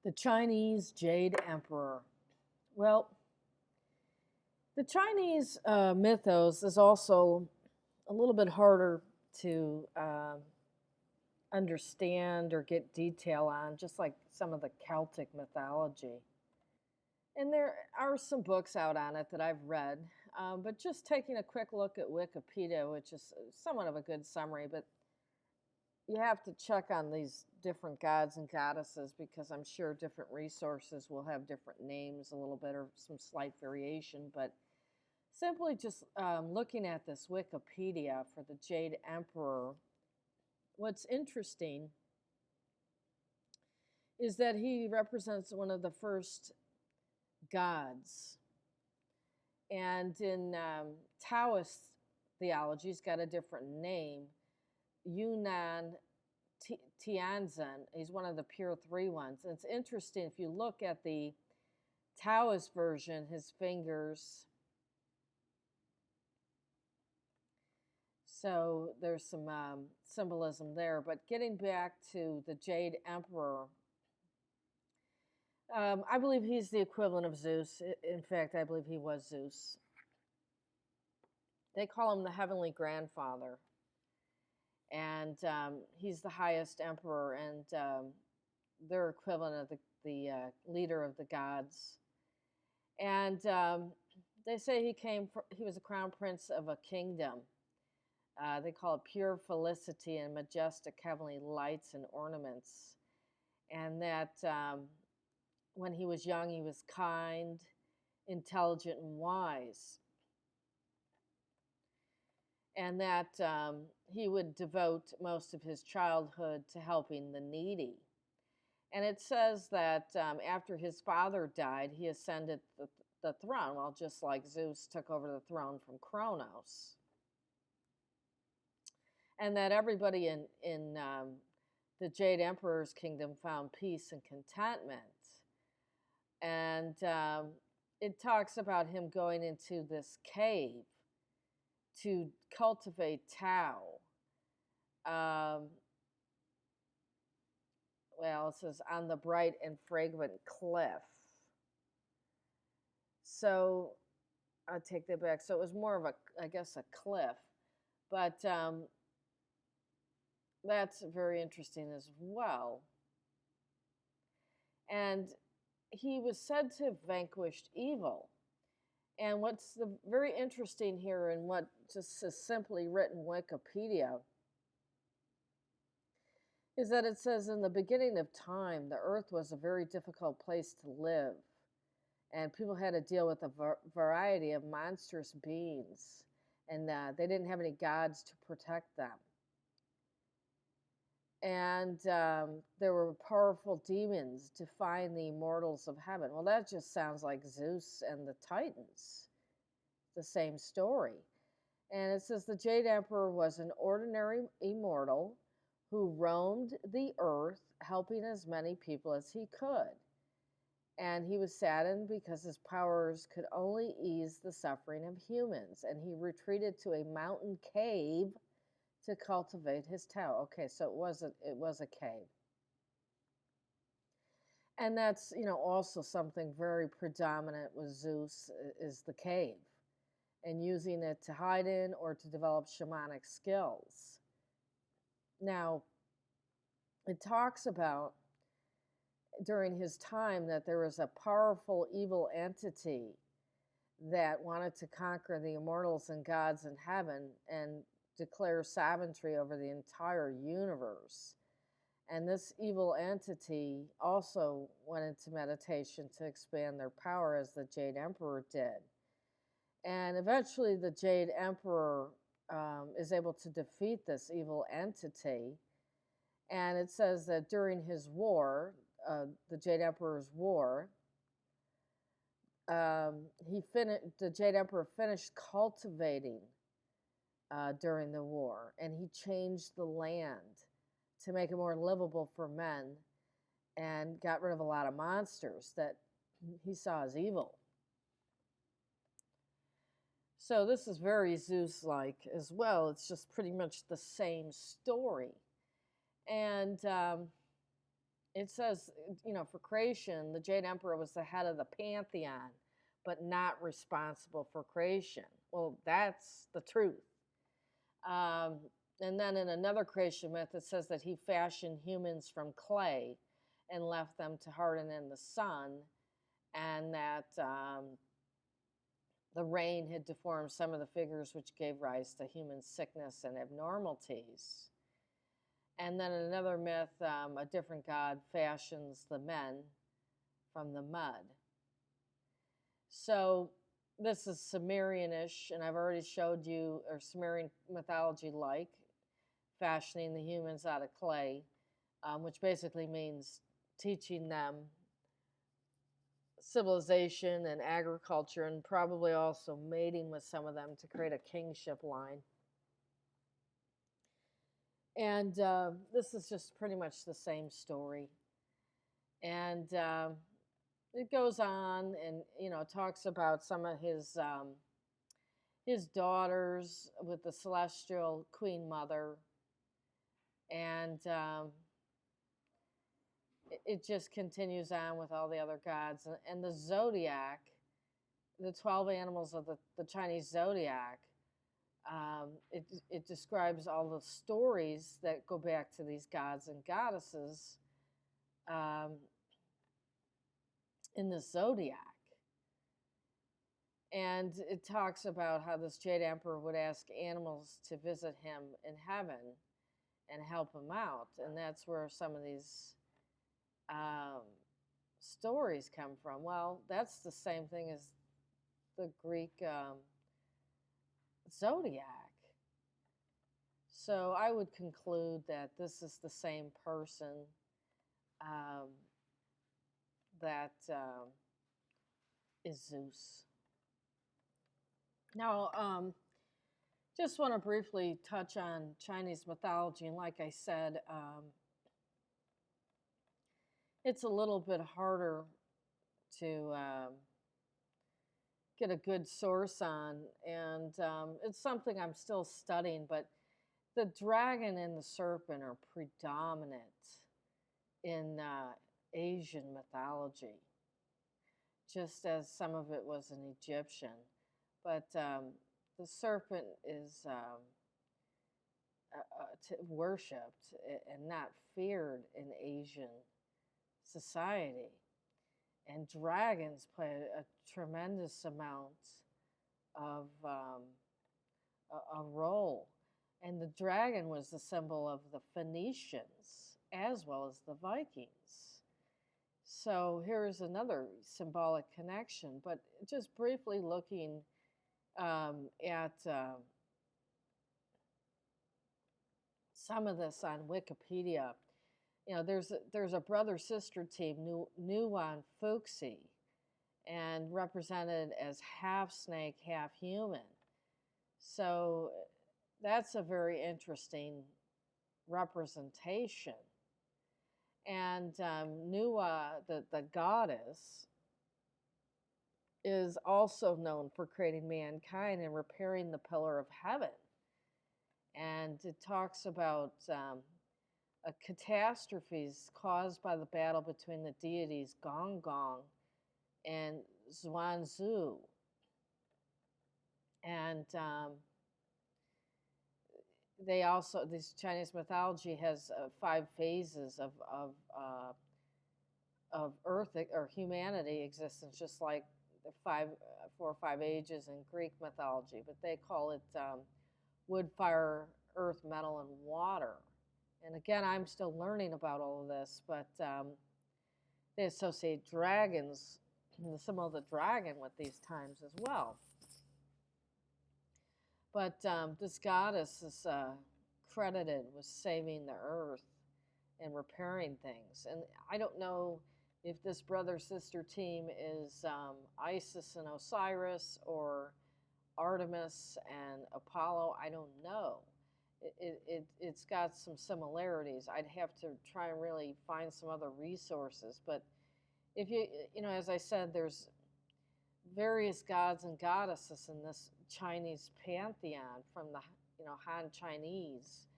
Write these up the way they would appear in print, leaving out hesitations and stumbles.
The Chinese Jade Emperor. Well, the Chinese mythos is also a little bit harder to understand or get detail on, just like some of the Celtic mythology. And there are some books out on it that I've read, but just taking a quick look at Wikipedia, which is somewhat of a good summary, but you have to check on these different gods and goddesses because I'm sure different resources will have different names a little bit or some slight variation. But simply just looking at this Wikipedia for the Jade Emperor, what's interesting is that he represents one of the first gods. And in Taoist theology, he's got a different name. Yunnan Tianzin. He's one of the pure three ones. And it's interesting, if you look at the Taoist version, his fingers. So there's some symbolism there. But getting back to the Jade Emperor, I believe he's the equivalent of Zeus. In fact, I believe he was Zeus. They call him the heavenly grandfather. And he's the highest emperor, and their equivalent of the leader of the gods. And they say he was a crown prince of a kingdom. They call it pure felicity and majestic heavenly lights and ornaments. And that when he was young, he was kind, intelligent, and wise. And that he would devote most of his childhood to helping the needy. And it says that after his father died, he ascended the throne, well, just like Zeus took over the throne from Kronos. And that everybody in the Jade Emperor's kingdom found peace and contentment. And it talks about him going into this cave to cultivate Tao. Well, it says on the bright and fragrant cliff. So I'll take that back. So it was more of I guess, a cliff. But that's very interesting as well. And he was said to have vanquished evil. And what's very interesting here in what just is simply written Wikipedia is that it says in the beginning of time, the earth was a very difficult place to live. And people had to deal with a variety of monstrous beings. And they didn't have any gods to protect them. And there were powerful demons defying the immortals of heaven. Well, that just sounds like Zeus and the Titans. The same story. And it says the Jade Emperor was an ordinary immortal who roamed the earth, helping as many people as he could. And he was saddened because his powers could only ease the suffering of humans. And he retreated to a mountain cave to cultivate his Tao. Okay, so it was a cave. And that's, also something very predominant with Zeus is the cave, and using it to hide in or to develop shamanic skills. Now, it talks about during his time that there was a powerful evil entity that wanted to conquer the immortals and gods in heaven and declare sovereignty over the entire universe. And this evil entity also went into meditation to expand their power, as the Jade Emperor did. And eventually the Jade Emperor is able to defeat this evil entity. And it says that during his war, the Jade Emperor's war, the Jade Emperor finished cultivating during the war. And he changed the land to make it more livable for men and got rid of a lot of monsters that he saw as evil. So this is very Zeus-like as well. It's just pretty much the same story. And It says, for creation, the Jade Emperor was the head of the pantheon, but not responsible for creation. Well, that's the truth. Um, and then in another creation myth, it says that he fashioned humans from clay and left them to harden in the sun, and that the rain had deformed some of the figures, which gave rise to human sickness and abnormalities. And then in another myth, a different god fashions the men from the mud. So this is Sumerianish, and I've already showed you, or Sumerian mythology like, fashioning the humans out of clay, which basically means teaching them civilization and agriculture, and probably also mating with some of them to create a kingship line. And this is just pretty much the same story. And it goes on, and talks about some of his daughters with the celestial queen mother, and it just continues on with all the other gods, and the zodiac, the 12 animals of the Chinese zodiac. It describes all the stories that go back to these gods and goddesses in the zodiac. And it talks about how this Jade Emperor would ask animals to visit him in heaven and help him out. And that's where some of these stories come from. Well, that's the same thing as the Greek zodiac. So I would conclude that this is the same person that is Zeus. Now, just want to briefly touch on Chinese mythology. And like I said, it's a little bit harder to get a good source on. And it's something I'm still studying. But the dragon and the serpent are predominant in Asian mythology, just as some of it was in Egyptian. But the serpent is worshipped and not feared in Asian society. And dragons play a tremendous amount of a role. And the dragon was the symbol of the Phoenicians as well as the Vikings. So here's another symbolic connection. But just briefly looking at some of this on Wikipedia, there's a brother-sister team, Nuwan Fuxi, and represented as half snake, half human. So that's a very interesting representation. And Nuwa, the goddess, is also known for creating mankind and repairing the pillar of heaven. And it talks about catastrophes caused by the battle between the deities Gong Gong and Zhuangzi. And this Chinese mythology has 5 phases of Earth or humanity existence, just like the 4 or 5 ages in Greek mythology, but they call it wood, fire, earth, metal, and water. And again, I'm still learning about all of this, but they associate dragons, the symbol of the dragon, with these times as well. But this goddess is credited with saving the earth and repairing things. And I don't know if this brother-sister team is Isis and Osiris or Artemis and Apollo. I don't know. It's got some similarities. I'd have to try and really find some other resources. But if as I said, there's various gods and goddesses in this Chinese pantheon from the Han Chinese,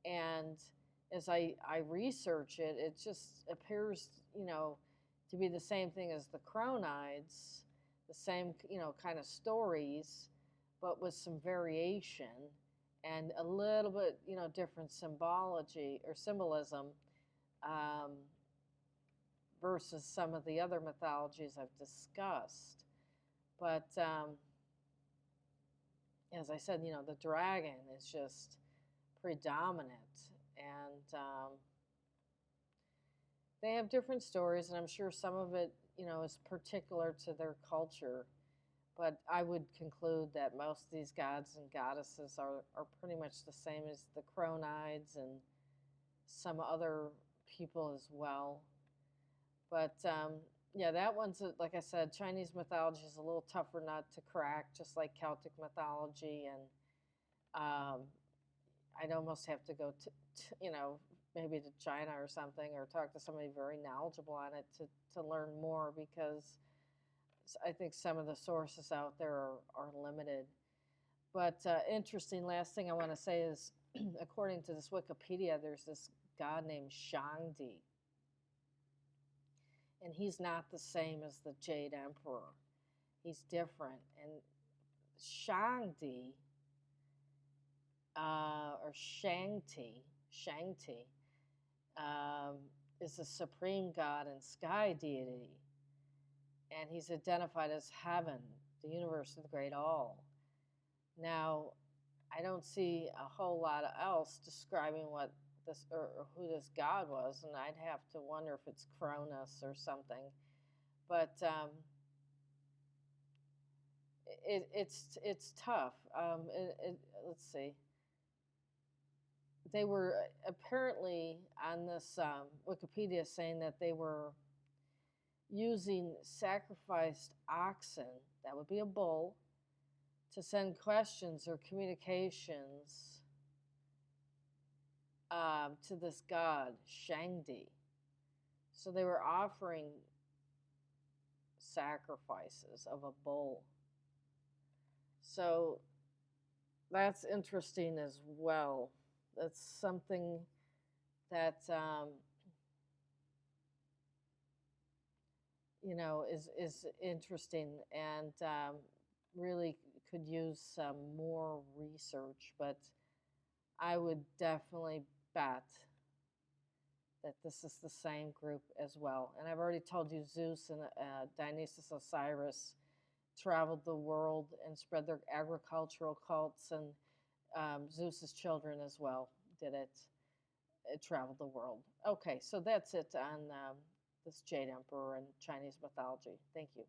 and as I research it, it just appears, to be the same thing as the Cronides, the same, kind of stories, but with some variation and a little bit, different symbology or symbolism, um, versus some of the other mythologies I've discussed. But as I said, the dragon is just predominant, and they have different stories, and I'm sure some of it, is particular to their culture. But I would conclude that most of these gods and goddesses are pretty much the same as the Cronides and some other people as well. But yeah, that one's, like I said, Chinese mythology is a little tougher nut to crack, just like Celtic mythology. And um, I'd almost have to go maybe to China or something, or talk to somebody very knowledgeable on it to learn more, because I think some of the sources out there are limited. But interesting, last thing I want to say is, according to this Wikipedia, there's this god named Shangdi, and he's not the same as the Jade Emperor. He's different. And Shangdi, or Shangti, um, is a supreme god and sky deity, and he's identified as heaven, the universe, the great all. Now, I don't see a whole lot else describing what this, or who this god was, and I'd have to wonder if it's Cronus or something. But it's tough. Let's see. They were apparently on this Wikipedia saying that they were using sacrificed oxen, that would be a bull, to send questions or communications to this god, Shangdi. So they were offering sacrifices of a bull. So that's interesting as well. That's something that is interesting, and really could use some more research. But I would definitely bet that this is the same group as well. And I've already told you Zeus and Dionysus Osiris traveled the world and spread their agricultural cults, and Zeus's children as well did it. It traveled the world. Okay, so that's it on this Jade Emperor and Chinese mythology. Thank you.